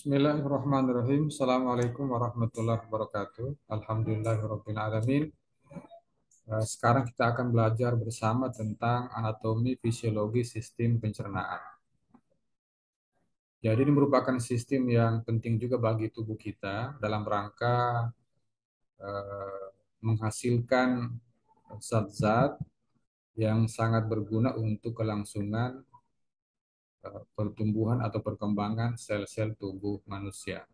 Bismillahirrahmanirrahim. Assalamualaikum warahmatullahi wabarakatuh. Alhamdulillahirabbil alamin. Sekarang kita akan belajar bersama tentang anatomi fisiologi sistem pencernaan. Jadi ini merupakan sistem yang penting juga bagi tubuh kita dalam rangka eh, menghasilkan zat-zat yang sangat berguna untuk kelangsungan pertumbuhan atau perkembangan sel-sel tubuh manusia.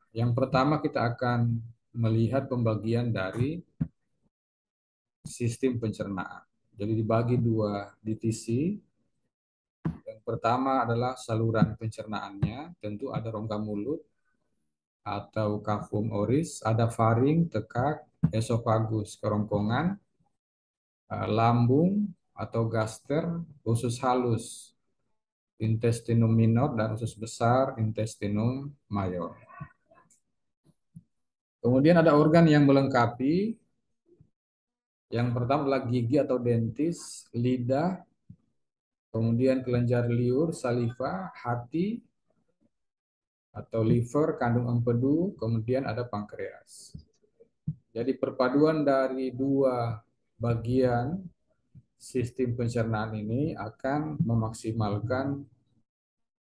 Yang pertama kita akan melihat pembagian dari sistem pencernaan. Jadi dibagi dua divisi. Yang pertama adalah saluran pencernaannya, tentu ada rongga mulut atau cavum oris, ada faring, tekak, esofagus, kerongkongan, lambung atau gaster, usus halus, intestinum minor, dan usus besar, intestinum mayor. Kemudian ada organ yang melengkapi. Yang pertama adalah gigi atau dentis, lidah, kemudian kelenjar liur, saliva, hati atau liver, kandung empedu, kemudian ada pankreas. Jadi perpaduan dari dua bagian sistem pencernaan ini akan memaksimalkan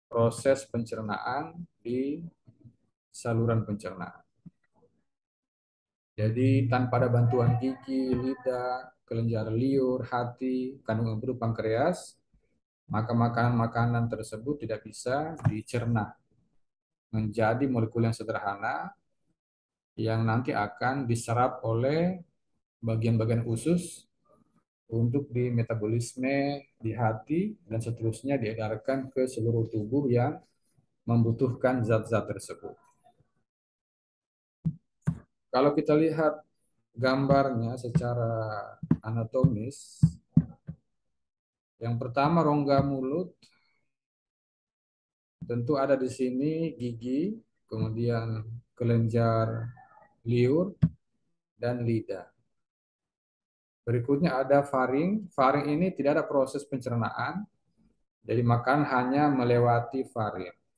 proses pencernaan di saluran pencernaan. Jadi tanpa ada bantuan gigi, lidah, kelenjar liur, hati, kandung empedu, pankreas, maka makanan-makanan tersebut tidak bisa dicerna menjadi molekul yang sederhana yang nanti akan diserap oleh bagian-bagian usus untuk di metabolisme di hati dan seterusnya diedarkan ke seluruh tubuh yang membutuhkan zat-zat tersebut. Kalau kita lihat gambarnya secara anatomis, yang pertama rongga mulut, tentu ada di sini gigi, kemudian kelenjar liur, dan lidah. Berikutnya ada faring. Faring ini tidak ada proses pencernaan, jadi makan hanya melewati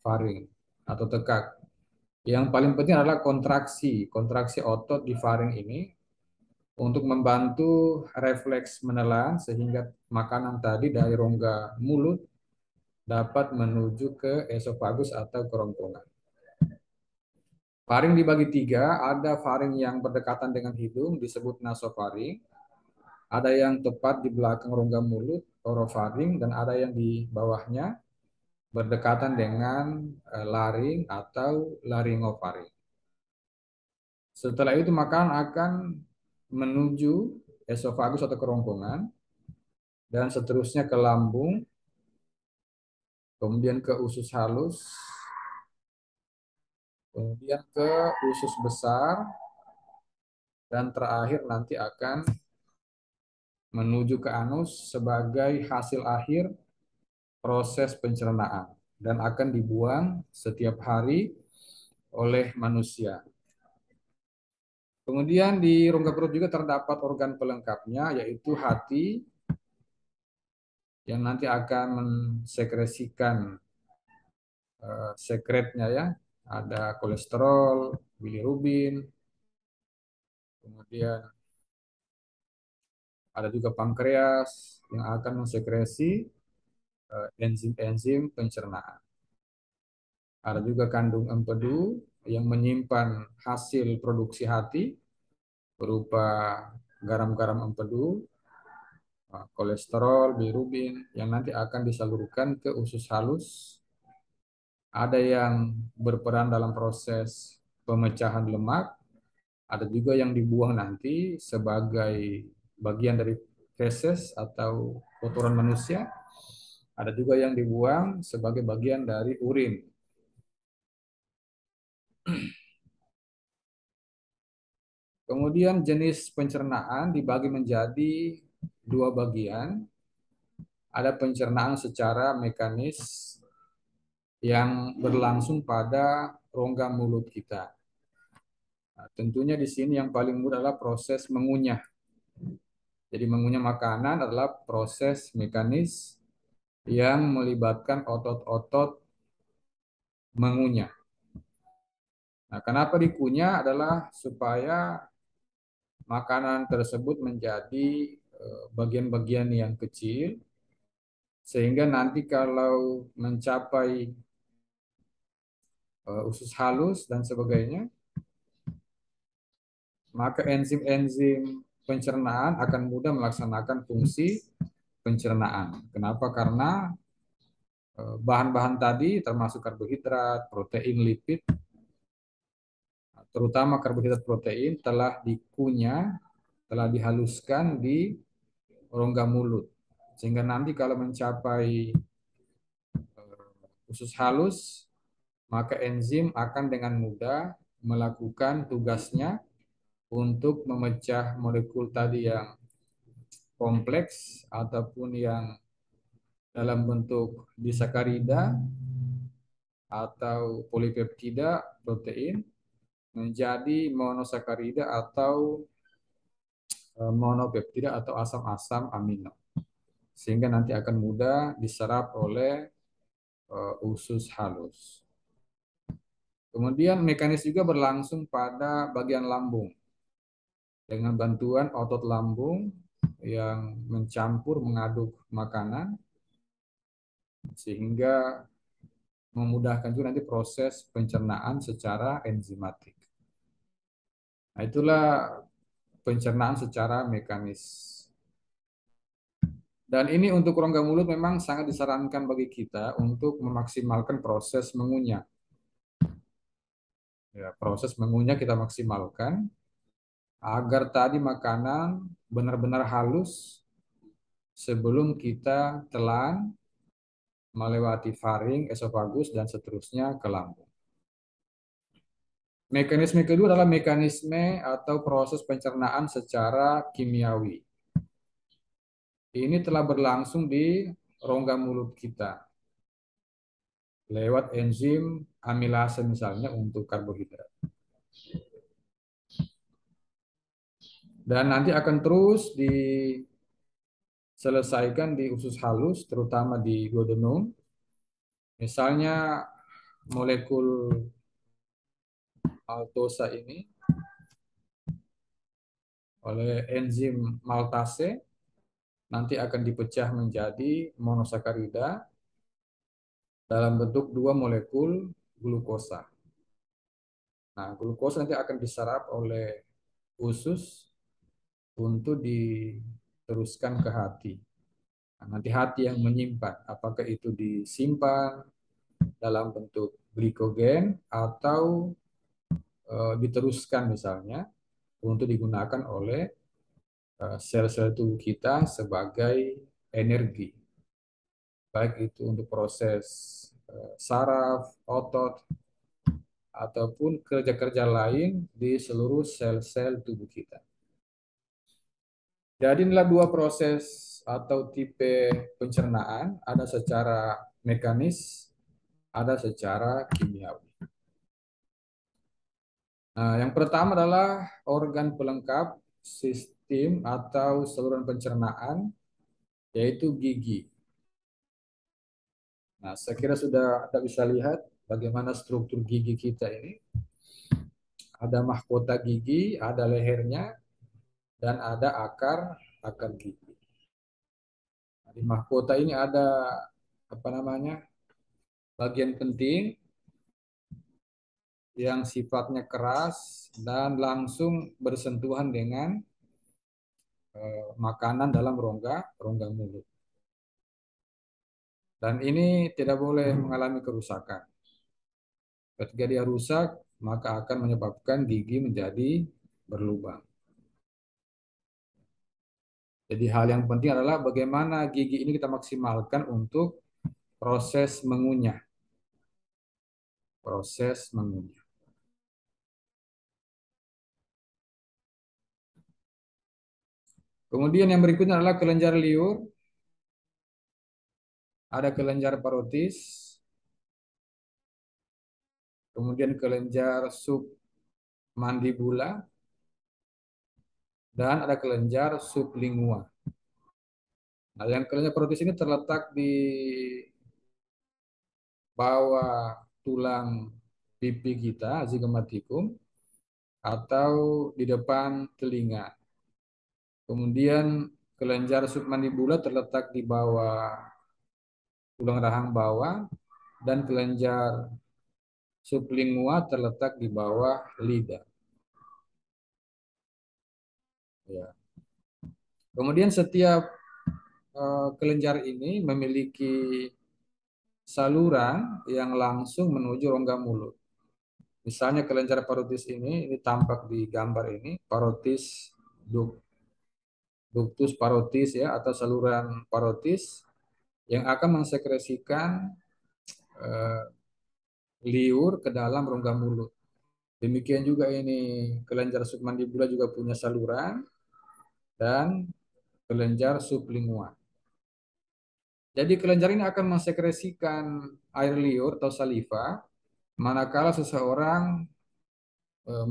faring atau tekak. Yang paling penting adalah kontraksi otot di faring ini untuk membantu refleks menelan sehingga makanan tadi dari rongga mulut dapat menuju ke esofagus atau kerongkongan. Faring dibagi tiga, ada faring yang berdekatan dengan hidung disebut nasofaring, ada yang tepat di belakang rongga mulut, orofaring, dan ada yang di bawahnya berdekatan dengan laring atau laringofaring. Setelah itu makanan akan menuju esofagus atau kerongkongan dan seterusnya ke lambung, kemudian ke usus halus, kemudian ke usus besar, dan terakhir nanti akan menuju ke anus sebagai hasil akhir proses pencernaan dan akan dibuang setiap hari oleh manusia. Kemudian di rongga perut juga terdapat organ pelengkapnya yaitu hati yang nanti akan mensekresikan sekretnya ya. Ada kolesterol, bilirubin, kemudian ada juga pankreas yang akan mensekresi enzim-enzim pencernaan. Ada juga kandung empedu yang menyimpan hasil produksi hati berupa garam-garam empedu, kolesterol, bilirubin yang nanti akan disalurkan ke usus halus. Ada yang berperan dalam proses pemecahan lemak, ada juga yang dibuang nanti sebagai bagian dari feses atau kotoran manusia. Ada juga yang dibuang sebagai bagian dari urin. Kemudian jenis pencernaan dibagi menjadi dua bagian. Ada pencernaan secara mekanis yang berlangsung pada rongga mulut kita. Nah, tentunya di sini yang paling mudah adalah proses mengunyah. Jadi mengunyah makanan adalah proses mekanis yang melibatkan otot-otot mengunyah. Nah, kenapa dikunyah adalah supaya makanan tersebut menjadi bagian-bagian yang kecil, sehingga nanti kalau mencapai usus halus dan sebagainya, maka enzim-enzim pencernaan akan mudah melaksanakan fungsi pencernaan. Kenapa? Karena bahan-bahan tadi termasuk karbohidrat, protein, lipid, terutama karbohidrat protein telah dikunyah, telah dihaluskan di rongga mulut. Sehingga nanti kalau mencapai usus halus, maka enzim akan dengan mudah melakukan tugasnya untuk memecah molekul tadi yang kompleks ataupun yang dalam bentuk disakarida atau polipeptida protein menjadi monosakarida atau monopeptida atau asam-asam amino, sehingga nanti akan mudah diserap oleh usus halus. Kemudian mekanis juga berlangsung pada bagian lambung dengan bantuan otot lambung yang mencampur mengaduk makanan sehingga memudahkan juga nanti proses pencernaan secara enzimatik. Nah, itulah pencernaan secara mekanis. Dan ini untuk rongga mulut memang sangat disarankan bagi kita untuk memaksimalkan proses mengunyah. Ya, proses mengunyah kita maksimalkan agar tadi makanan benar-benar halus sebelum kita telan melewati faring, esofagus, dan seterusnya ke lambung. Mekanisme kedua adalah mekanisme atau proses pencernaan secara kimiawi. Ini telah berlangsung di rongga mulut kita lewat enzim amilase misalnya untuk karbohidrat. Dan nanti akan terus diselesaikan di usus halus, terutama di duodenum. Misalnya molekul maltosa ini oleh enzim maltase nanti akan dipecah menjadi monosakarida dalam bentuk dua molekul glukosa. Nah, glukosa nanti akan diserap oleh usus untuk diteruskan ke hati. Nah, nanti hati yang menyimpan, apakah itu disimpan dalam bentuk glikogen atau diteruskan misalnya untuk digunakan oleh sel-sel tubuh kita sebagai energi, baik itu untuk proses saraf, otot, ataupun kerja-kerja lain di seluruh sel-sel tubuh kita. Jadi inilah dua proses atau tipe pencernaan, ada secara mekanis, ada secara kimiawi. Nah, yang pertama adalah organ pelengkap sistem atau saluran pencernaan, yaitu gigi. Nah, saya kira sudah Anda bisa lihat bagaimana struktur gigi kita ini. Ada mahkota gigi, ada lehernya, dan ada akar gigi. Nah, di mahkota ini ada apa namanya bagian penting yang sifatnya keras dan langsung bersentuhan dengan makanan dalam rongga rongga mulut. Dan ini tidak boleh mengalami kerusakan. Ketika dia rusak, maka akan menyebabkan gigi menjadi berlubang. Jadi hal yang penting adalah bagaimana gigi ini kita maksimalkan untuk proses mengunyah. Proses mengunyah. Kemudian yang berikutnya adalah kelenjar liur. Ada kelenjar parotis, kemudian kelenjar submandibula, dan ada kelenjar sublingua. Nah, yang kelenjar parotis ini terletak di bawah tulang pipi kita, zigomatikum, atau di depan telinga. Kemudian kelenjar submandibula terletak di bawah tulang rahang bawah dan kelenjar sublingua terletak di bawah lidah. Ya. Kemudian setiap kelenjar ini memiliki saluran yang langsung menuju rongga mulut. Misalnya kelenjar parotis ini tampak di gambar ini, parotis ductus parotis ya atau saluran parotis yang akan mensekresikan eh, liur ke dalam rongga mulut. Demikian juga ini kelenjar submandibula juga punya saluran dan kelenjar sublingual. Jadi kelenjar ini akan mensekresikan air liur atau saliva manakala seseorang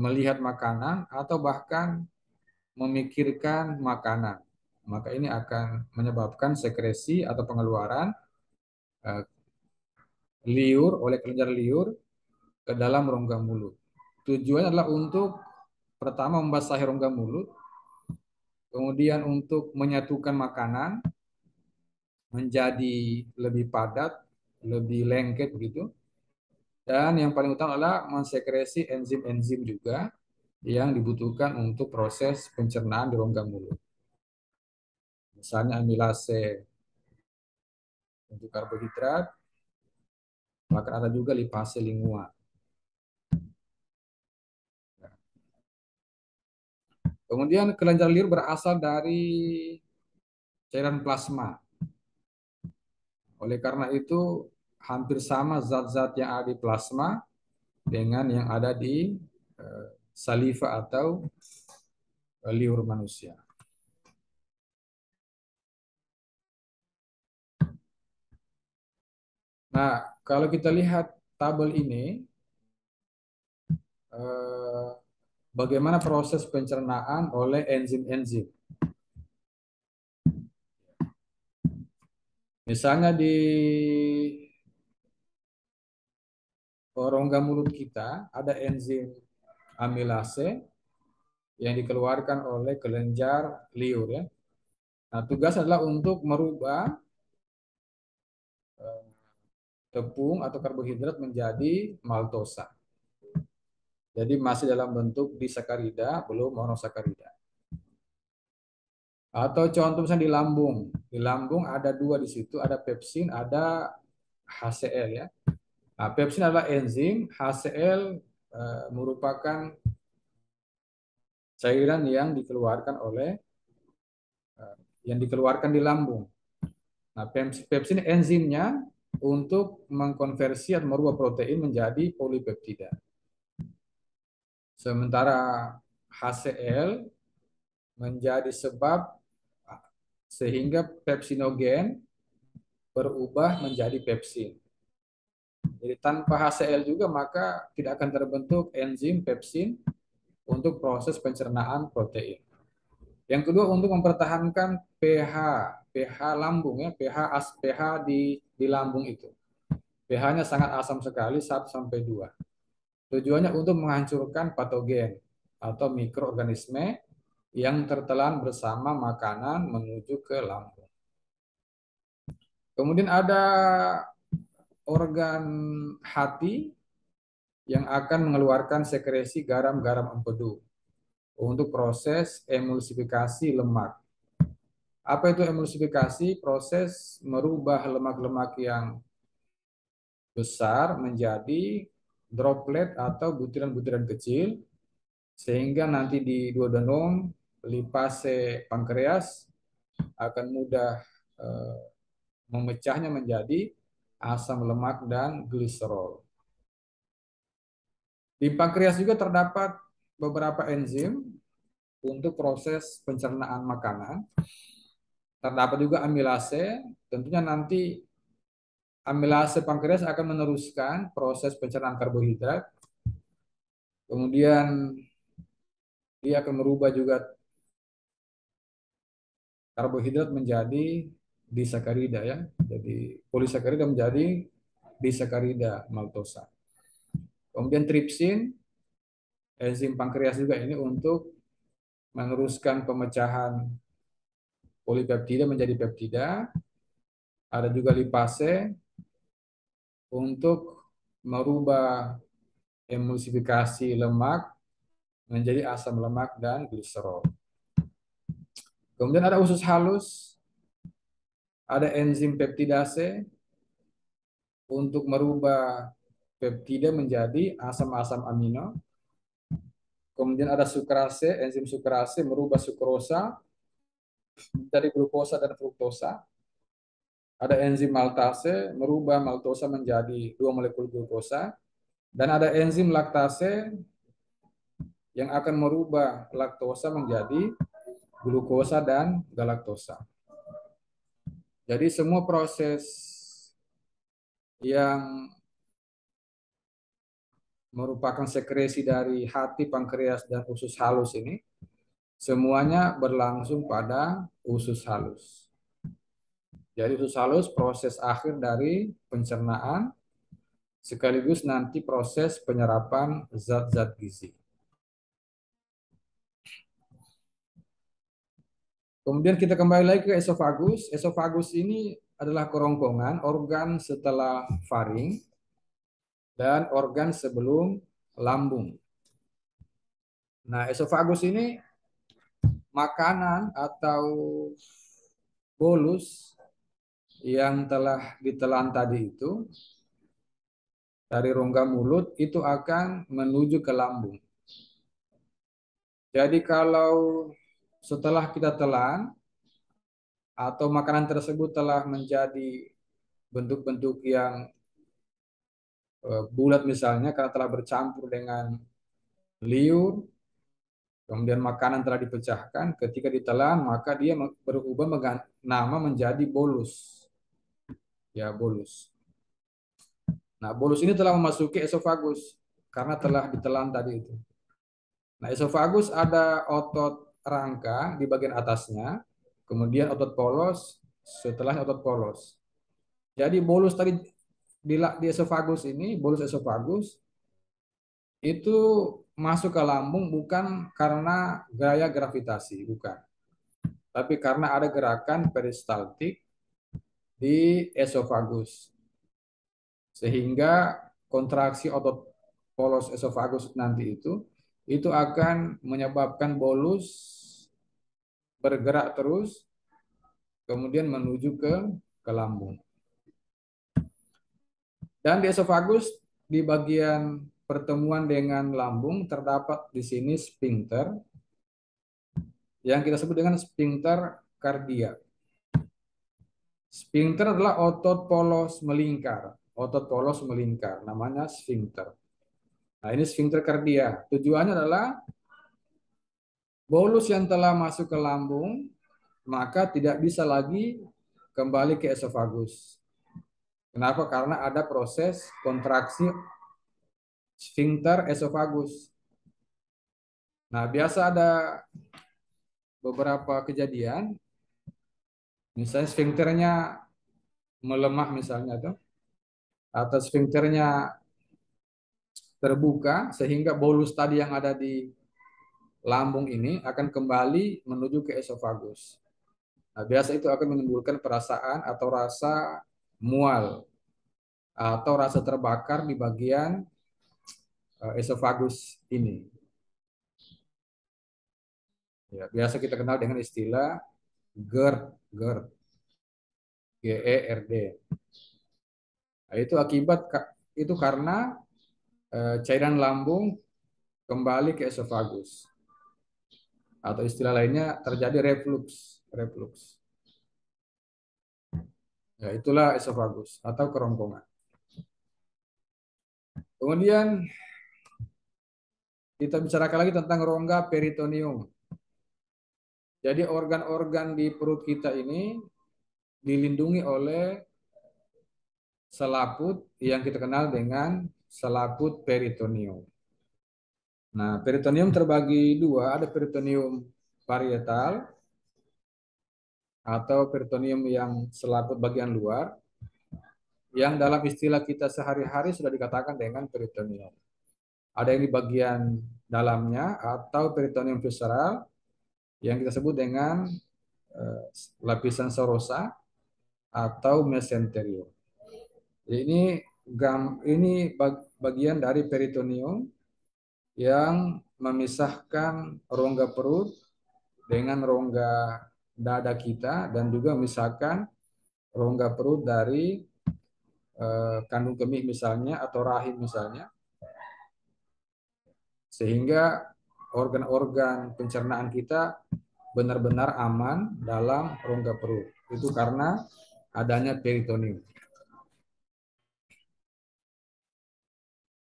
melihat makanan atau bahkan memikirkan makanan. Maka ini akan menyebabkan sekresi atau pengeluaran eh, liur oleh kelenjar liur ke dalam rongga mulut. Tujuannya adalah untuk pertama membasahi rongga mulut, kemudian untuk menyatukan makanan menjadi lebih padat, lebih lengket begitu. Dan yang paling utama adalah mensekresi enzim-enzim juga yang dibutuhkan untuk proses pencernaan di rongga mulut. Misalnya amilase untuk karbohidrat, bahkan ada juga lipase lingua. Kemudian kelenjar liur berasal dari cairan plasma. Oleh karena itu, hampir sama zat-zat yang ada di plasma dengan yang ada di saliva atau liur manusia. Nah, kalau kita lihat tabel ini, eh, bagaimana proses pencernaan oleh enzim-enzim. Misalnya di rongga mulut kita ada enzim amilase yang dikeluarkan oleh kelenjar liur ya. Nah, tugas adalah untuk merubah eh, tepung atau karbohidrat menjadi maltosa. Jadi masih dalam bentuk disakarida, belum monosakarida. Atau contoh misalnya di lambung. Di lambung ada dua di situ, ada pepsin, ada HCl ya. Nah, pepsin adalah enzim, HCl merupakan cairan yang dikeluarkan di lambung. Nah, pepsin enzimnya untuk mengkonversi atau merubah protein menjadi polipeptida. Sementara HCl menjadi sebab sehingga pepsinogen berubah menjadi pepsin. Jadi tanpa HCl juga maka tidak akan terbentuk enzim pepsin untuk proses pencernaan protein. Yang kedua untuk mempertahankan pH lambung ya, pH di lambung itu. pH-nya sangat asam sekali 1 sampai 2. Tujuannya untuk menghancurkan patogen atau mikroorganisme yang tertelan bersama makanan menuju ke lambung. Kemudian ada organ hati yang akan mengeluarkan sekresi garam-garam empedu untuk proses emulsifikasi lemak. Apa itu emulsifikasi? Proses merubah lemak-lemak yang besar menjadi droplet atau butiran-butiran kecil sehingga nanti di duodenum lipase pankreas akan mudah eh, memecahnya menjadi asam lemak dan gliserol. Di pankreas juga terdapat beberapa enzim untuk proses pencernaan makanan. Terdapat juga amilase, tentunya nanti amilase pankreas akan meneruskan proses pencernaan karbohidrat. Kemudian dia akan merubah juga karbohidrat menjadi disakarida ya. Jadi polisakarida menjadi disakarida maltosa. Kemudian tripsin, enzim pankreas juga ini untuk meneruskan pemecahan polipeptida menjadi peptida. Ada juga lipase untuk merubah emulsifikasi lemak menjadi asam lemak dan gliserol. Kemudian ada usus halus, ada enzim peptidase untuk merubah peptida menjadi asam-asam amino. Kemudian ada sukrase, enzim sukrase merubah sukrosa dari glukosa dan fruktosa. Ada enzim maltase merubah maltosa menjadi dua molekul glukosa. Dan ada enzim laktase yang akan merubah laktosa menjadi glukosa dan galaktosa. Jadi semua proses yang merupakan sekresi dari hati, pankreas, dan usus halus ini, semuanya berlangsung pada usus halus. Jadi usus halus proses akhir dari pencernaan, sekaligus nanti proses penyerapan zat-zat gizi. Kemudian kita kembali lagi ke esofagus. Esofagus ini adalah kerongkongan organ setelah faring dan organ sebelum lambung. Nah, esofagus ini makanan atau bolus yang telah ditelan tadi itu dari rongga mulut itu akan menuju ke lambung. Jadi kalau setelah kita telan atau makanan tersebut telah menjadi bentuk-bentuk yang bulat misalnya karena telah bercampur dengan liur, kemudian makanan telah dipecahkan, ketika ditelan maka dia berubah nama menjadi bolus. Ya, bolus. Nah, bolus ini telah memasuki esofagus karena telah ditelan tadi itu. Nah, esofagus ada otot rangka di bagian atasnya, kemudian otot polos, setelah otot polos. Jadi bolus tadi di esofagus ini, bolus esofagus itu masuk ke lambung bukan karena gaya gravitasi, bukan. Tapi karena ada gerakan peristaltik di esofagus. Sehingga kontraksi otot polos esofagus nanti itu akan menyebabkan bolus bergerak terus kemudian menuju ke lambung. Dan di esofagus di bagian pertemuan dengan lambung terdapat di sini sphincter yang kita sebut dengan sphincter kardia. Sphincter adalah otot polos melingkar, otot polos melingkar, namanya sphincter. Nah, ini sphincter kardia. Tujuannya adalah bolus yang telah masuk ke lambung maka tidak bisa lagi kembali ke esofagus. Kenapa? Karena ada proses kontraksi sphincter esofagus. Nah, biasa ada beberapa kejadian, misalnya sphincternya melemah misalnya tuh, atau sphincternya terbuka sehingga bolus tadi yang ada di lambung ini akan kembali menuju ke esofagus. Nah, biasa itu akan menimbulkan perasaan atau rasa mual atau rasa terbakar di bagian esofagus ini. Ya, biasa kita kenal dengan istilah GERD, GERD, GERD. Nah, itu akibat itu karena cairan lambung kembali ke esofagus. Atau istilah lainnya terjadi reflux, reflux. Ya, itulah esofagus atau kerongkongan. Kemudian kita bicarakan lagi tentang rongga peritoneum. Jadi organ-organ di perut kita ini dilindungi oleh selaput yang kita kenal dengan selaput peritoneum. Nah, peritoneum terbagi dua, ada peritoneum parietal atau peritoneum yang selaput bagian luar, yang dalam istilah kita sehari-hari sudah dikatakan dengan peritoneum. Ada yang di bagian dalamnya atau peritoneum visceral yang kita sebut dengan eh, lapisan serosa atau mesenterium. Ini bagian dari peritoneum yang memisahkan rongga perut dengan rongga dada kita dan juga memisahkan rongga perut dari kandung kemih misalnya atau rahim misalnya, sehingga organ-organ pencernaan kita benar-benar aman dalam rongga perut. Itu karena adanya peritoneum.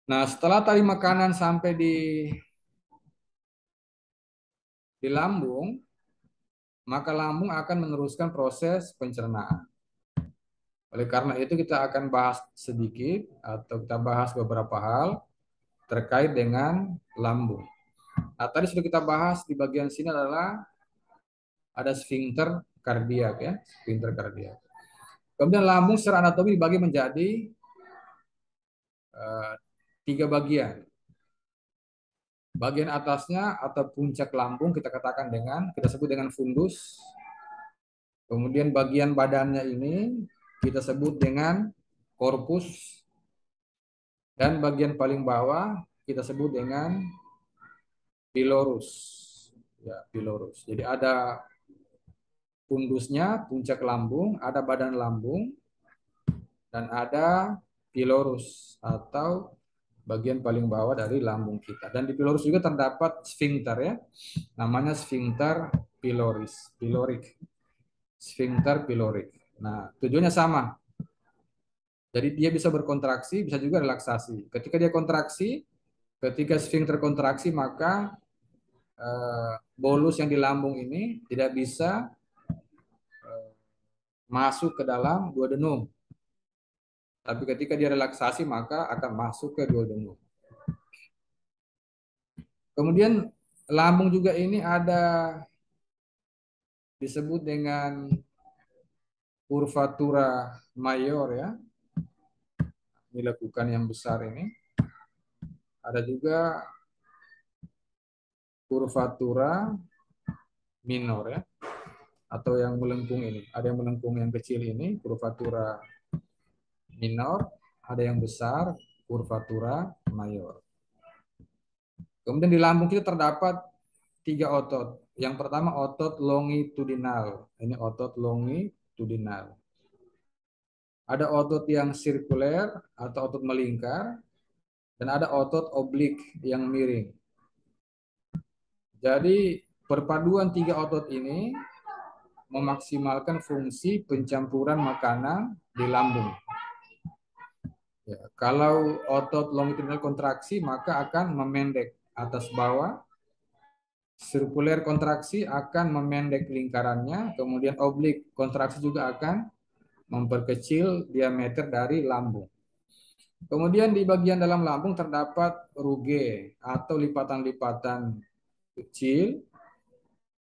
Nah, setelah tadi makanan sampai di lambung, maka lambung akan meneruskan proses pencernaan. Oleh karena itu kita akan bahas sedikit atau kita bahas beberapa hal terkait dengan lambung. Nah, tadi sudah kita bahas di bagian sini adalah ada sfinkter kardiak ya, sfinkter kardiak. Kemudian lambung secara anatomi dibagi menjadi uh, 3 bagian. Bagian atasnya atau puncak lambung kita sebut dengan fundus. Kemudian bagian badannya ini kita sebut dengan korpus, dan bagian paling bawah kita sebut dengan pilorus. Ya, pilorus. Jadi ada fundusnya, puncak lambung, ada badan lambung, dan ada pilorus atau bagian paling bawah dari lambung kita. Dan di pilorus juga terdapat sfinkter ya. Namanya sfinkter pilorik. Sfinkter pilorik. Nah, tujuannya sama. Jadi dia bisa berkontraksi, bisa juga relaksasi. Ketika dia kontraksi, ketika sfinkter kontraksi, maka bolus yang di lambung ini tidak bisa masuk ke dalam duodenum. Tapi ketika dia relaksasi, maka akan masuk ke duodenum. Kemudian lambung juga ini ada disebut dengan curvatura mayor ya. Ini lekukan yang besar ini. Ada juga curvatura minor ya, atau yang melengkung ini. Ada yang melengkung yang kecil ini, curvatura minor, ada yang besar, curvatura mayor. Kemudian di lambung kita terdapat 3 otot. Yang pertama otot longitudinal. Ini otot longitudinal. Ada otot yang sirkuler atau otot melingkar, dan ada otot oblik yang miring. Jadi perpaduan 3 otot ini memaksimalkan fungsi pencampuran makanan di lambung. Ya, kalau otot longitudinal kontraksi maka akan memendek atas bawah, sirkuler kontraksi akan memendek lingkarannya, kemudian oblik kontraksi juga akan memperkecil diameter dari lambung. Kemudian di bagian dalam lambung terdapat ruge atau lipatan-lipatan kecil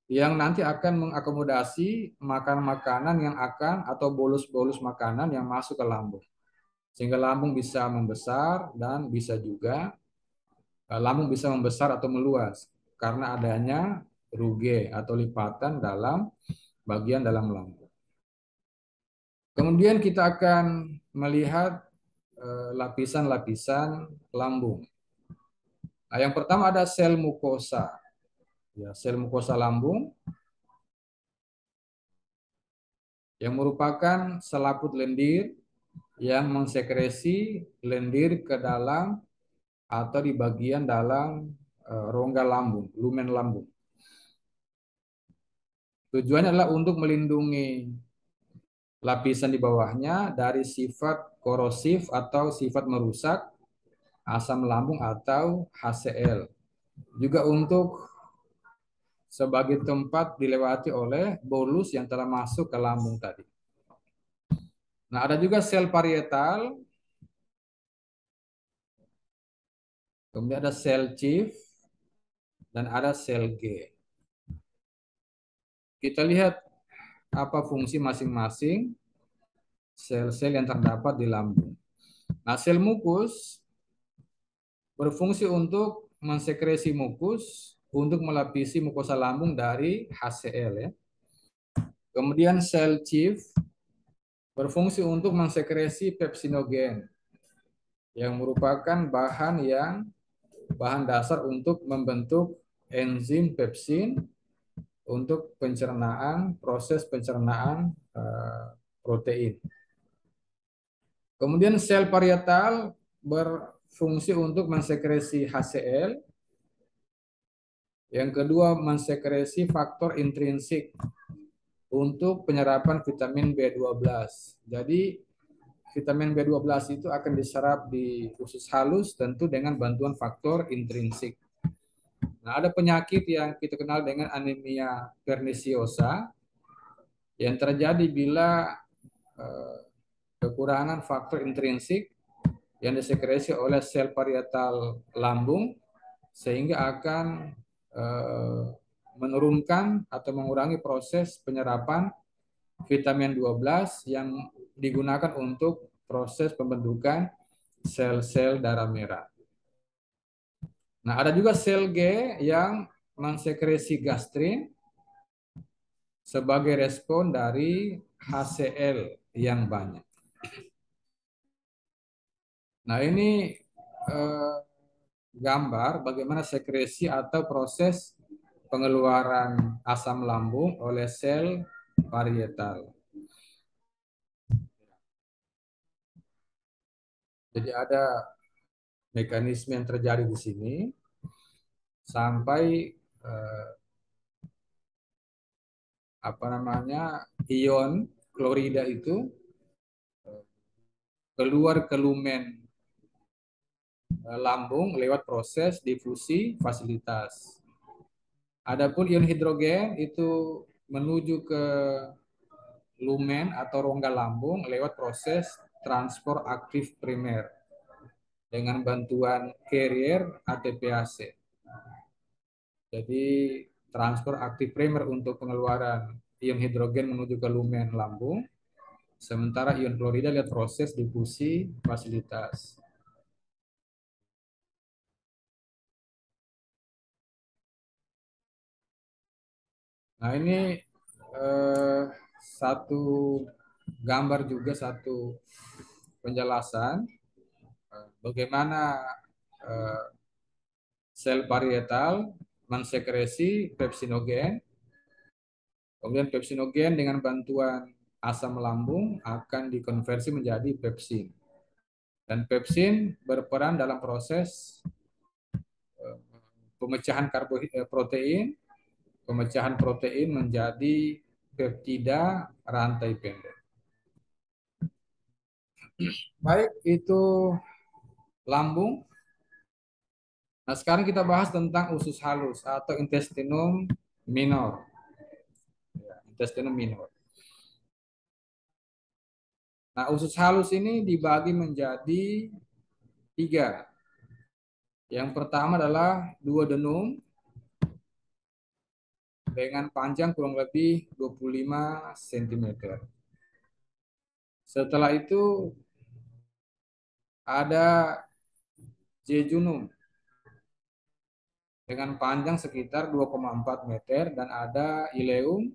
yang nanti akan mengakomodasi makanan-makanan yang akan atau bolus-bolus makanan yang masuk ke lambung. Sehingga lambung bisa membesar dan bisa juga lambung bisa membesar atau meluas karena adanya ruge atau lipatan dalam bagian dalam lambung. Kemudian kita akan melihat lapisan-lapisan lambung. Nah, yang pertama ada sel mukosa. Ya, sel mukosa lambung yang merupakan selaput lendir yang mensekresi lendir ke dalam atau di bagian dalam rongga lambung, lumen lambung. Tujuannya adalah untuk melindungi lapisan di bawahnya dari sifat korosif atau sifat merusak asam lambung atau HCl. Juga untuk sebagai tempat dilewati oleh bolus yang telah masuk ke lambung tadi. Nah, ada juga sel parietal, kemudian ada sel chief, dan ada sel G. Kita lihat apa fungsi masing-masing sel-sel yang terdapat di lambung. Nah, sel mukus berfungsi untuk mensekresi mukus untuk melapisi mukosa lambung dari HCl ya. Kemudian sel chief berfungsi untuk mensekresi pepsinogen yang merupakan bahan dasar untuk membentuk enzim pepsin untuk proses pencernaan protein. Kemudian sel parietal berfungsi untuk mensekresi HCl. Yang kedua, mensekresi faktor intrinsik untuk penyerapan vitamin B12. Jadi vitamin B12 itu akan diserap di usus halus tentu dengan bantuan faktor intrinsik. Nah, ada penyakit yang kita kenal dengan anemia pernisiosa yang terjadi bila eh, kekurangan faktor intrinsik yang disekresi oleh sel parietal lambung sehingga akan eh, menurunkan atau mengurangi proses penyerapan vitamin 12 yang digunakan untuk proses pembentukan sel-sel darah merah. Nah, ada juga sel G yang mensekresi gastrin sebagai respon dari HCl yang banyak. Nah, ini eh, gambar bagaimana sekresi atau proses pengeluaran asam lambung oleh sel parietal. Jadi ada mekanisme yang terjadi di sini sampai eh, ion klorida itu keluar ke lumen lambung lewat proses difusi fasilitas. Adapun ion hidrogen itu menuju ke lumen atau rongga lambung lewat proses transport aktif primer dengan bantuan carrier ATPase. Jadi transport aktif primer untuk pengeluaran ion hidrogen menuju ke lumen lambung, sementara ion klorida lihat proses difusi fasilitas. Nah, ini eh, satu gambar juga satu penjelasan bagaimana eh, sel parietal mensekresi pepsinogen. Kemudian pepsinogen dengan bantuan asam lambung akan dikonversi menjadi pepsin. Dan pepsin berperan dalam proses eh, pemecahan protein, pemecahan protein menjadi peptida rantai pendek. Baik, itu lambung. Nah, sekarang kita bahas tentang usus halus atau intestinum minor. Ya, intestinum minor. Nah, usus halus ini dibagi menjadi tiga. Yang pertama adalah duodenum dengan panjang kurang lebih 25 cm. Setelah itu ada jejunum dengan panjang sekitar 2,4 meter dan ada ileum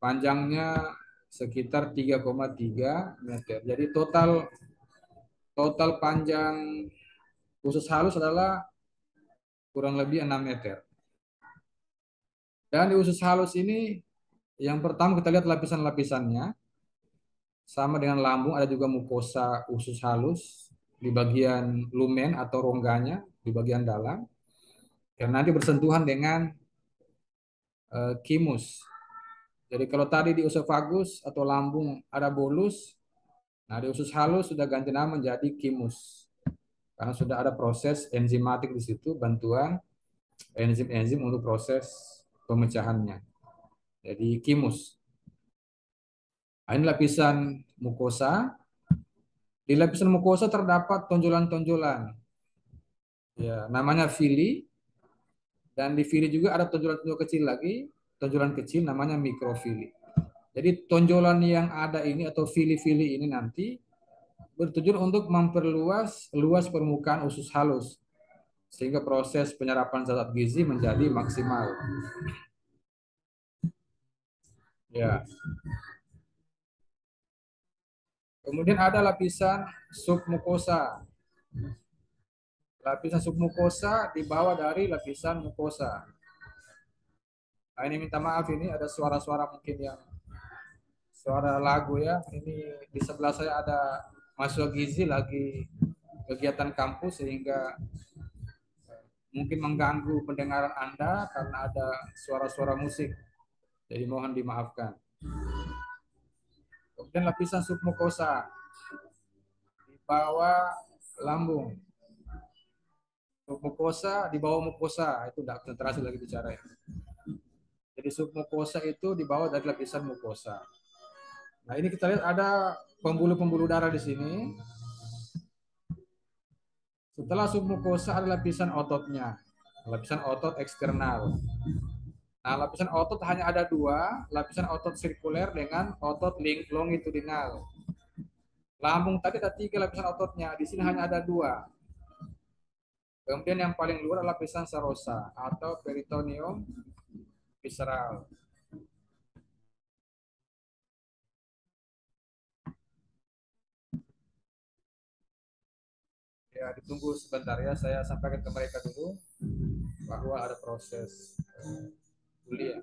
panjangnya sekitar 3,3 meter. Jadi total total panjang usus halus adalah kurang lebih 6 meter. Dan di usus halus ini yang pertama kita lihat lapisan-lapisannya sama dengan lambung ada juga mukosa usus halus di bagian lumen atau rongganya di bagian dalam yang nanti bersentuhan dengan kimus. Jadi kalau tadi di usofagus atau lambung ada bolus, nah di usus halus sudah ganti nama menjadi kimus. Karena sudah ada proses enzimatik di situ, bantuan enzim-enzim untuk proses pemecahannya. Jadi kimus. Nah, ini lapisan mukosa. Di lapisan mukosa terdapat tonjolan-tonjolan. Ya, namanya villi. Dan di villi juga ada tonjolan-tonjolan kecil lagi, tonjolan kecil namanya mikrofili. Jadi tonjolan yang ada ini atau fili-fili ini nanti bertujuan untuk memperluas luas permukaan usus halus sehingga proses penyerapan zat gizi menjadi maksimal. Ya. Kemudian ada lapisan submukosa. Lapisan submukosa di bawah dari lapisan mukosa. Nah, ini minta maaf ini ada suara-suara mungkin yang suara lagu ya. Ini di sebelah saya ada mahasiswa gizi lagi kegiatan kampus sehingga mungkin mengganggu pendengaran Anda karena ada suara-suara musik. Jadi mohon dimaafkan. Kemudian lapisan submukosa di bawah lambung. Submukosa di bawah mukosa itu tidak konsentrasi lagi bicara ya. Jadi submukosa itu di bawah dari lapisan mukosa. Nah ini kita lihat ada pembuluh-pembuluh darah di sini. Setelah submukosa ada lapisan ototnya, lapisan otot eksternal. Nah lapisan otot hanya ada dua, lapisan otot sirkuler dengan otot longitudinal. Lambung tadi ada tiga lapisan ototnya, di sini hanya ada dua. Kemudian yang paling luar adalah lapisan serosa atau peritoneum visceral. Ya, ditunggu sebentar ya, saya sampaikan ke mereka dulu bahwa ada proses kuliah.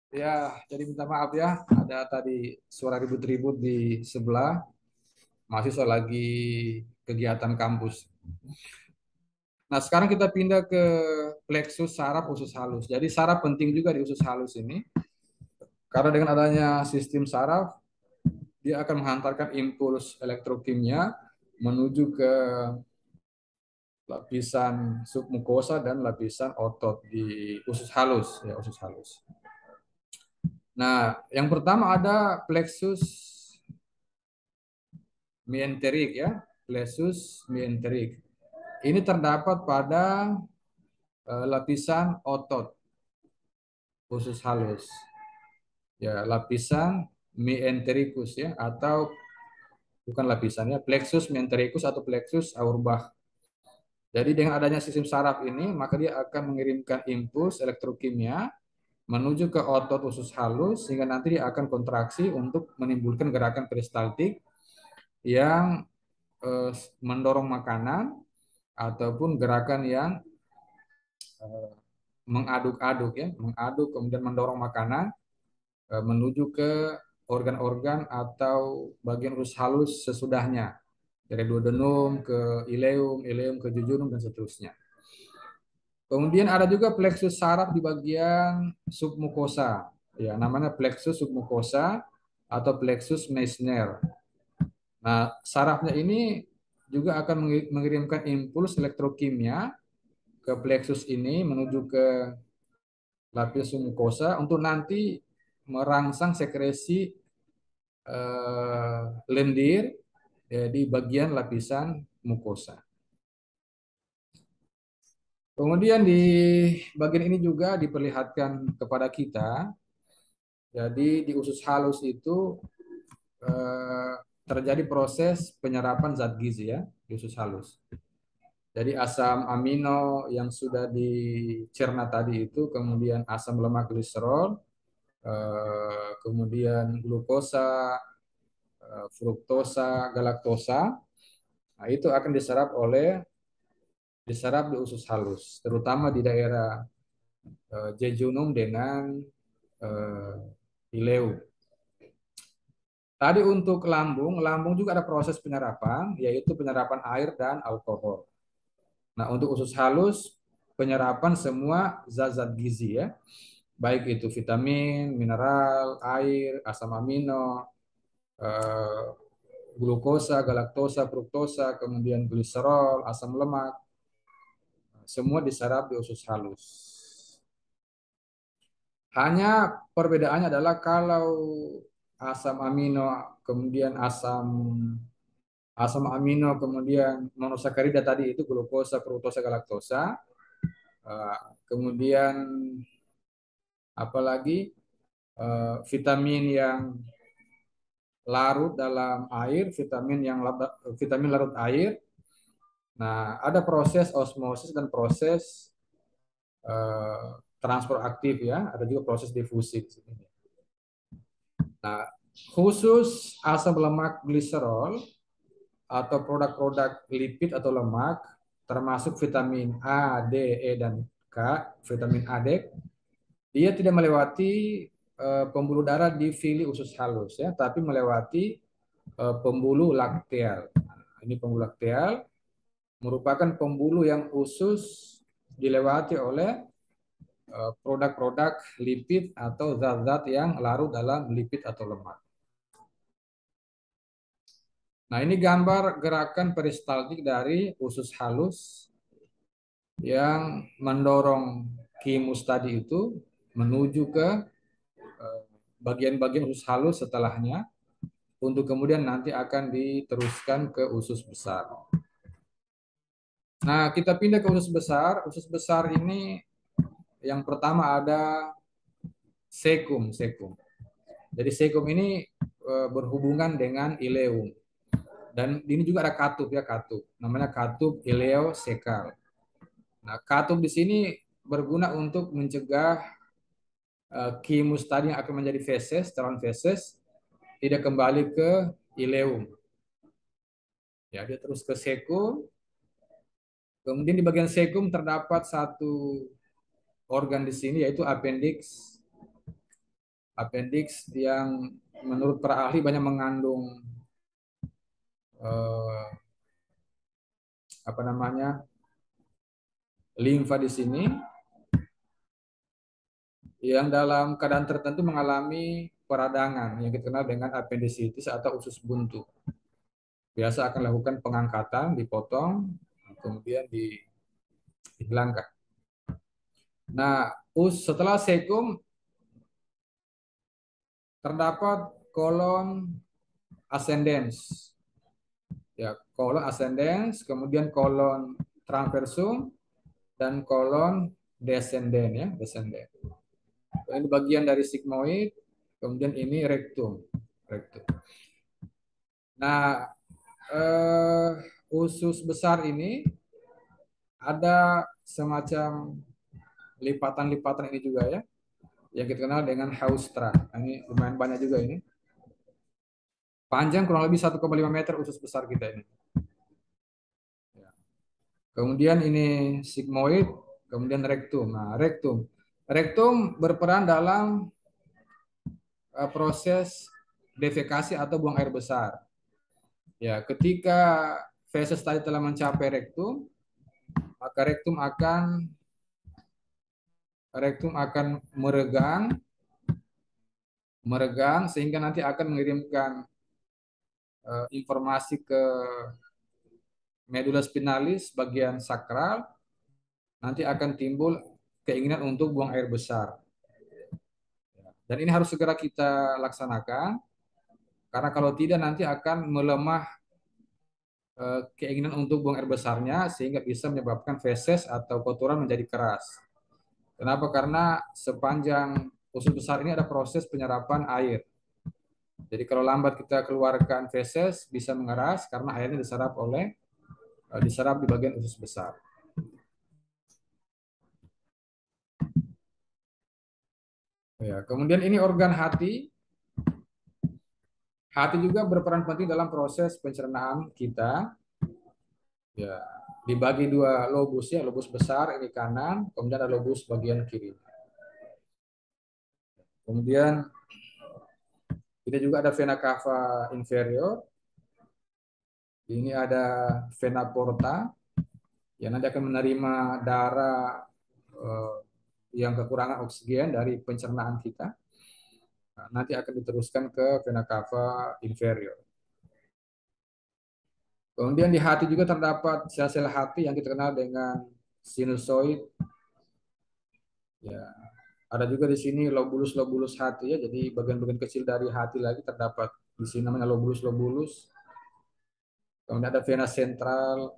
Ya, jadi minta maaf ya, ada tadi suara ribut-ribut di sebelah, mahasiswa lagi kegiatan kampus. Nah, sekarang kita pindah ke plexus saraf usus halus. Jadi saraf penting juga di usus halus ini, karena dengan adanya sistem saraf, dia akan menghantarkan impuls elektrokimia menuju ke lapisan submukosa dan lapisan otot di usus halus, ya usus halus. Nah, yang pertama ada plexus mienterik ya, plexus mienterik. Ini terdapat pada lapisan otot usus halus. Ya, lapisan mientericus ya atau bukan lapisannya plexus mientericus atau plexus Auerbach. Jadi dengan adanya sistem saraf ini, maka dia akan mengirimkan impuls elektrokimia menuju ke otot usus halus sehingga nanti dia akan kontraksi untuk menimbulkan gerakan peristaltik yang mendorong makanan ataupun gerakan yang eh, mengaduk-aduk ya, mengaduk kemudian mendorong makanan menuju ke organ-organ atau bagian usus halus sesudahnya dari duodenum ke ileum, ileum ke jejunum dan seterusnya. Kemudian ada juga plexus saraf di bagian submukosa. Ya, namanya plexus submukosa atau plexus Meissner. Nah, sarafnya ini juga akan mengirimkan impuls elektrokimia ke plexus ini menuju ke lapis submukosa untuk nanti merangsang sekresi lendir ya, di bagian lapisan mukosa. Kemudian di bagian ini juga diperlihatkan kepada kita, jadi di usus halus itu terjadi proses penyerapan zat gizi ya di usus halus. Jadi asam amino yang sudah dicerna tadi itu, kemudian asam lemak gliserol, kemudian glukosa, fruktosa, galaktosa. Nah, itu akan diserap di usus halus, terutama di daerah jejunum dengan ileum. Tadi untuk lambung, lambung juga ada proses penyerapan, yaitu penyerapan air dan alkohol. Nah, untuk usus halus, penyerapan semua zat-zat gizi ya, baik itu vitamin, mineral, air, asam amino, eh, glukosa, galaktosa, fruktosa, kemudian gliserol, asam lemak, semua diserap di usus halus. Hanya perbedaannya adalah kalau asam amino, kemudian asam amino, kemudian monosakarida tadi itu glukosa, fruktosa, galaktosa, kemudian apalagi vitamin yang larut dalam air, vitamin larut air. Nah, ada proses osmosis dan proses transport aktif ya, ada juga proses difusi. Nah, khusus asam lemak gliserol atau produk-produk lipid atau lemak, termasuk vitamin A, D, E, dan K, vitamin A, D, dia tidak melewati pembuluh darah di fili usus halus ya, tapi melewati pembuluh lakteal. Nah, ini pembuluh lakteal merupakan pembuluh yang khusus dilewati oleh produk-produk lipid atau zat-zat yang larut dalam lipid atau lemak. Nah, ini gambar gerakan peristaltik dari usus halus yang mendorong kimus tadi itu menuju ke bagian-bagian usus halus setelahnya untuk kemudian nanti akan diteruskan ke usus besar. Nah, kita pindah ke usus besar. Usus besar ini yang pertama ada sekum, sekum. Jadi sekum ini berhubungan dengan ileum. Dan ini juga ada katup ya, katup. Namanya katup ileosekal. Nah, katup di sini berguna untuk mencegah kimus tadi yang akan menjadi feses, calon feses, tidak kembali ke ileum. Ya, dia terus ke sekum. Kemudian di bagian sekum terdapat satu organ di sini yaitu appendix. Appendix yang menurut para ahli banyak mengandung eh, apa namanya limfa di sini yang dalam keadaan tertentu mengalami peradangan yang kita kenal dengan appendicitis atau usus buntu. Biasa akan lakukan pengangkatan, dipotong, kemudian dihilangkan. Nah, setelah sekum terdapat kolon ascendens. Ya, kolon ascendens, kemudian kolon transversum dan kolon descendens ya, descendens. Ini bagian dari sigmoid, kemudian ini rektum. Rektum. Nah, usus besar ini ada semacam lipatan-lipatan ini juga ya, yang kita kenal dengan haustra. Ini lumayan banyak juga ini. Panjang kurang lebih 1,5 meter usus besar kita ini. Ya. Kemudian ini sigmoid, kemudian rektum. Nah, rektum. Rektum berperan dalam proses defekasi atau buang air besar. Ya, ketika feses tadi telah mencapai rektum, maka rektum akan meregang, meregang sehingga nanti akan mengirimkan informasi ke medula spinalis bagian sakral, nanti akan timbul keinginan untuk buang air besar. Dan ini harus segera kita laksanakan, karena kalau tidak nanti akan melemah keinginan untuk buang air besarnya, sehingga bisa menyebabkan feses atau kotoran menjadi keras. Kenapa? Karena sepanjang usus besar ini ada proses penyerapan air. Jadi kalau lambat kita keluarkan feses, bisa mengeras karena airnya diserap oleh diserap di bagian usus besar. Ya, kemudian ini organ hati. Hati juga berperan penting dalam proses pencernaan kita. Ya, dibagi dua lobus ya, lobus besar ini kanan, kemudian ada lobus bagian kiri. Kemudian kita juga ada vena cava inferior. Ini ada vena porta yang nanti akan menerima darah eh, yang kekurangan oksigen dari pencernaan kita. Nah, nanti akan diteruskan ke vena cava inferior. Kemudian di hati juga terdapat sel-sel hati yang kita kenal dengan sinusoid. Ya, ada juga di sini lobulus-lobulus hati ya. Jadi bagian-bagian kecil dari hati lagi terdapat di sini namanya lobulus-lobulus. Kemudian ada vena sentral.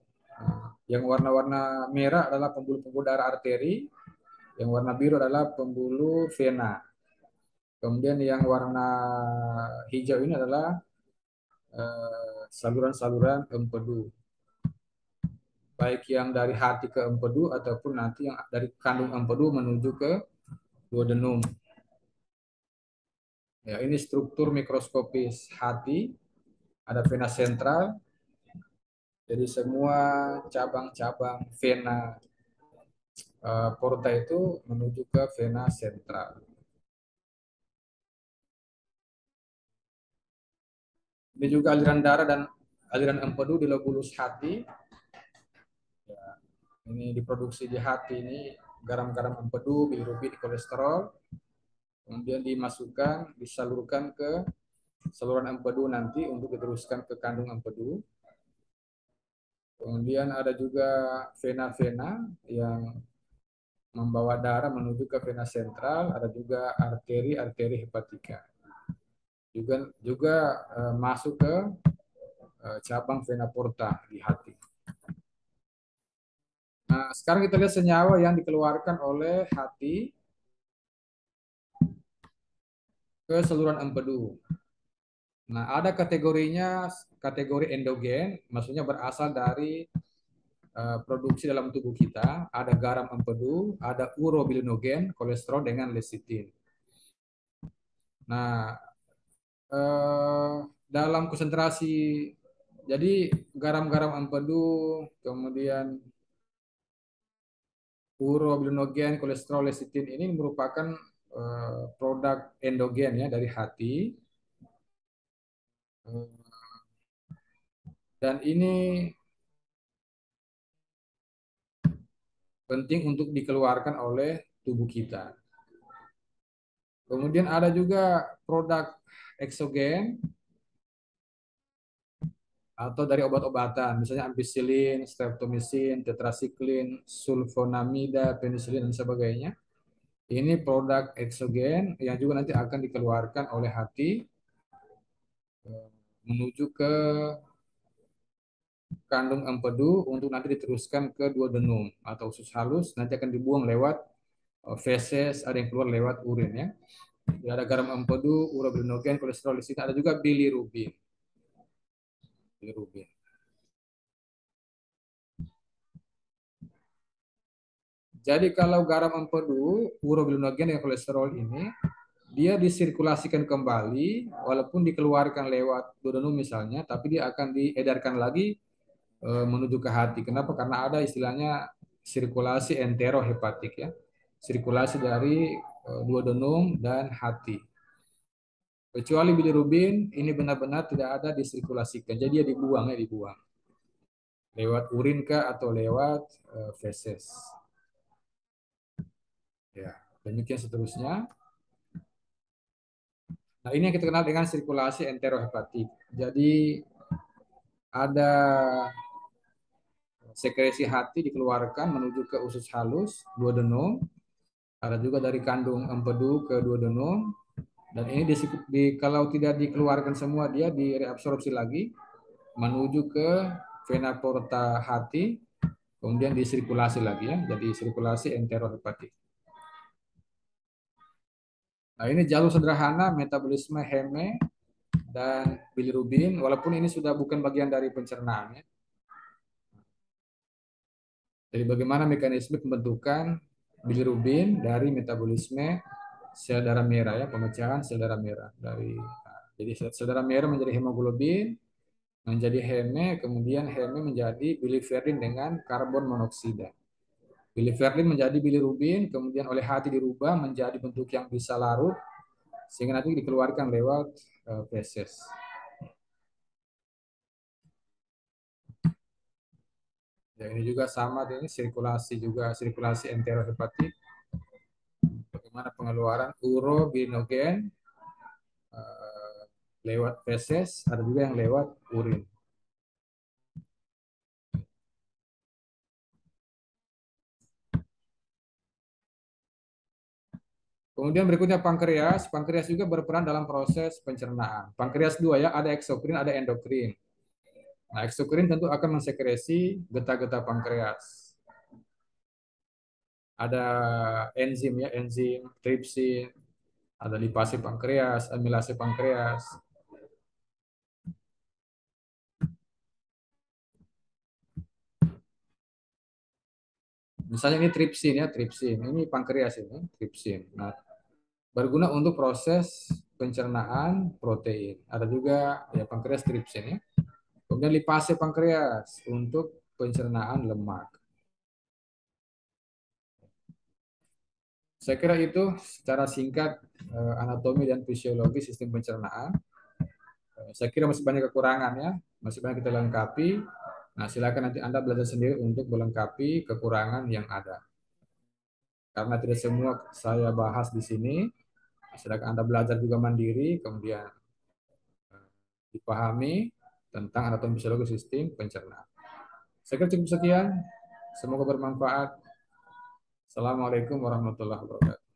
Yang warna-warna merah adalah pembuluh-pembuluh darah arteri, yang warna biru adalah pembuluh vena. Kemudian yang warna hijau ini adalah saluran-saluran empedu, baik yang dari hati ke empedu ataupun nanti yang dari kandung empedu menuju ke duodenum. Ya, ini struktur mikroskopis hati, ada vena sentral, jadi semua cabang-cabang vena porta itu menuju ke vena sentral. Ini juga aliran darah dan aliran empedu di lobulus hati. Ya, ini diproduksi di hati ini garam-garam empedu, bilirubin, kolesterol, kemudian dimasukkan, disalurkan ke saluran empedu nanti untuk diteruskan ke kandung empedu. Kemudian ada juga vena-vena yang membawa darah menuju ke vena sentral, ada juga arteri-arteri hepatika. Juga masuk ke cabang vena porta di hati. Nah, sekarang kita lihat senyawa yang dikeluarkan oleh hati ke saluran empedu. Nah, ada kategorinya, kategori endogen, maksudnya berasal dari produksi dalam tubuh kita. Ada garam empedu, ada urobilinogen, kolesterol dengan lecitin. Nah, dalam konsentrasi, jadi garam-garam empedu, kemudian urobilinogen, kolesterol, lecitin ini merupakan produk endogen ya dari hati. Dan ini penting untuk dikeluarkan oleh tubuh kita. Kemudian ada juga produk eksogen atau dari obat-obatan, misalnya ampicillin, streptomycin, tetracycline, sulfonamida, penicillin dan sebagainya. Ini produk eksogen yang juga nanti akan dikeluarkan oleh hati menuju ke kandung empedu untuk nanti diteruskan ke duodenum atau usus halus, nanti akan dibuang lewat feses, ada yang keluar lewat urin ya. Jadi ada garam empedu, urobilinogen, kolesterol di sini, ada juga bilirubin. Bilirubin. Jadi kalau garam empedu, urobilinogen dan kolesterol ini dia disirkulasikan kembali walaupun dikeluarkan lewat duodenum misalnya, tapi dia akan diedarkan lagi menuju ke hati. Kenapa? Karena ada istilahnya sirkulasi enterohepatik ya. Sirkulasi dari duodenum dan hati. Kecuali bilirubin ini benar-benar tidak ada disirkulasikan. Jadi dia dibuang ya, dibuang. Lewat urin kah atau lewat feses. Ya, demikian seterusnya. Nah, ini yang kita kenal dengan sirkulasi enterohepatik. Jadi ada sekresi hati dikeluarkan menuju ke usus halus, duodenum. Ada juga dari kandung empedu ke duodenum. Dan ini kalau tidak dikeluarkan semua, dia direabsorpsi lagi menuju ke vena porta hati, kemudian disirkulasi lagi ya, jadi sirkulasi enterohepatik. Nah, ini jalur sederhana metabolisme heme dan bilirubin, walaupun ini sudah bukan bagian dari pencernaan ya. Jadi bagaimana mekanisme pembentukan bilirubin dari metabolisme sel darah merah ya, pemecahan sel darah merah dari jadi sel darah merah menjadi hemoglobin, menjadi heme, kemudian heme menjadi biliverdin dengan karbon monoksida. Biliverdin menjadi bilirubin, kemudian oleh hati dirubah menjadi bentuk yang bisa larut, sehingga nanti dikeluarkan lewat feses. Ya, ini juga sama, ini sirkulasi juga, sirkulasi enterohepatik, bagaimana pengeluaran urogenogen eh, lewat feses, ada juga yang lewat urin. Kemudian berikutnya pankreas. Pankreas juga berperan dalam proses pencernaan. Pankreas dua ya, ada eksokrin, ada endokrin. Nah, eksokrin tentu akan mensekresi getah-getah pankreas. Ada enzim ya, enzim tripsin, ada lipase pankreas, amilase pankreas. Misalnya ini tripsin ya, tripsin. Ini pankreas ini, tripsin. Nah, berguna untuk proses pencernaan protein. Ada juga ya pankreas tripsin ya. Kemudian lipase pankreas untuk pencernaan lemak. Saya kira itu secara singkat anatomi dan fisiologi sistem pencernaan. Saya kira masih banyak kekurangan ya, masih banyak kita lengkapi. Nah, silakan nanti Anda belajar sendiri untuk melengkapi kekurangan yang ada. Karena tidak semua saya bahas di sini, silakan Anda belajar juga mandiri, kemudian dipahami tentang anatomi fisiologi sistem pencernaan. Saya kira cukup sekian. Semoga bermanfaat. Assalamualaikum warahmatullahi wabarakatuh.